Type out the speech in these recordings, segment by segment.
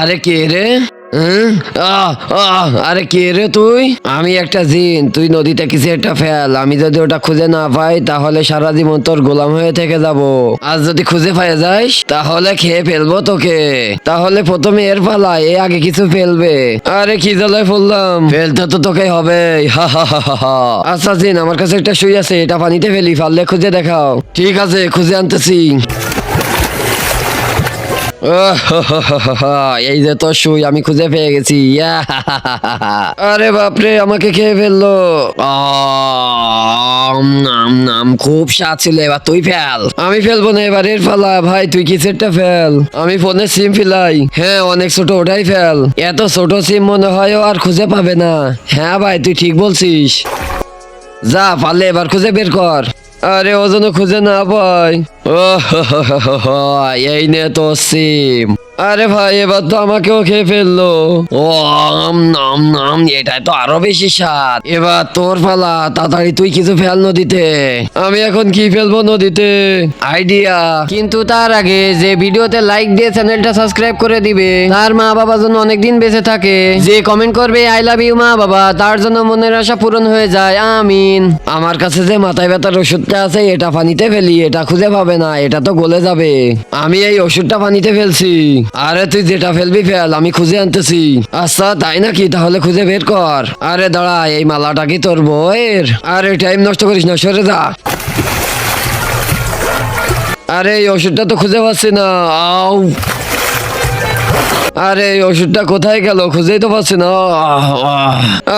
আরে কে রে? আরে কে রে তুই? আমি একটা জিন, তুই নদীতে কিছু একটা ফেল। আমি যদি ওটা খুঁজে না পাই তাহলে সারা জীবন তোর গোলাম হয়ে থেকে যাব। আর যদি খুঁজে পাই যাস তাহলে খেয়ে ফেলবো তোকে। তাহলে প্রথমে এর পালা, এ আগে কিছু ফেলবে। আরে কি জ্বালায় ফেললাম, ফেলতে তো তোকে হবে। আচ্ছা জিন, আমার কাছে একটা সুই আছে, এটা পানিতে ফেলি, পারলে খুঁজে দেখাও। ঠিক আছে, খুঁজে আনতেছি। এই যে তো সুই, আমি খুঁজে পেয়ে গেছি। আরে বাপরে, আমাকে খেয়ে ফেললো। নাম খুব স্বাদ ছিল। এবার তুই ফেল। আমি ফেলবো না, এবার এর ফালা। ভাই তুই কিসেরটা ফেল। আমি ফোনে সিম ফেলাই। হ্যাঁ অনেক ছোট, ওটাই ফেল। এত ছোট সিম মনে হয় ও আর খুঁজে পাবে না। হ্যাঁ ভাই তুই ঠিক বলছিস। যা পারলে এবার খুঁজে বের কর। আরে ও যেন খুঁজে না পায়। এই নে তো সিম। আরে ভাই এবার তো আমাকেও খেয়ে ফেললো। ও নাম এটাই তো আরো বেশি স্বাদ। এবার তোর পালা, তাড়াতাড়ি তুই কিছু ফেল নদীতে। আমি এখন কি ফেলবো নদীতে? আইডিয়া। কিন্তু তার আগে যে ভিডিওতে লাইক দিয়ে চ্যানেলটা সাবস্ক্রাইব করে দিবে, তার মা বাবা যেন অনেকদিন বেঁচে থাকে। যে কমেন্ট করবে আই লাভ ইউ মা বাবা, তার জন্য মনের আশা পূরণ হয়ে যায়। আমিন। আমার কাছে যে মাথায় ব্যথার ওষুধটা আছে, এটা পানিতে ফেলি, এটা খুঁজে পাবে না, এটা তো গলে যাবে। আমি এই ওষুধটা পানিতে ফেলছি। আরে তুই যেটা ফেলবি ফেল, আমি খুঁজে আনতেছি। আচ্ছা তাই নাকি, তাহলে খুঁজে বের কর। আরে দাঁড়া, এই মালাটা কি তোর বউয়ের? আরে টাইম নষ্ট করিস না, সরে যা। আরে এই ওষুধটা তো খুঁজে পাচ্ছি না। আউ, আরে এই ওষুধটা কোথায় গেল, খুঁজেই তো পাচ্ছি না।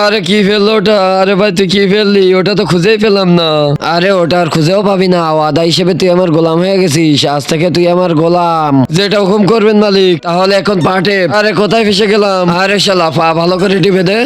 আরে কি ফেললো ওটা? আরে ভাই তুই কি ফেললি? ওটা তো খুঁজেই পেলাম না। আরে ওটা আর খুঁজেও পাবি না, ওয়াদা হিসেবে তুই আমার গোলাম হয়ে গেছিস। আজ থেকে তুই আমার গোলাম, যেটা হুকুম করবেন মালিক। তাহলে এখন পাটে। আরে কোথায় ফেসে গেলাম? আরে শালা পা ভালো করে টিপে দে।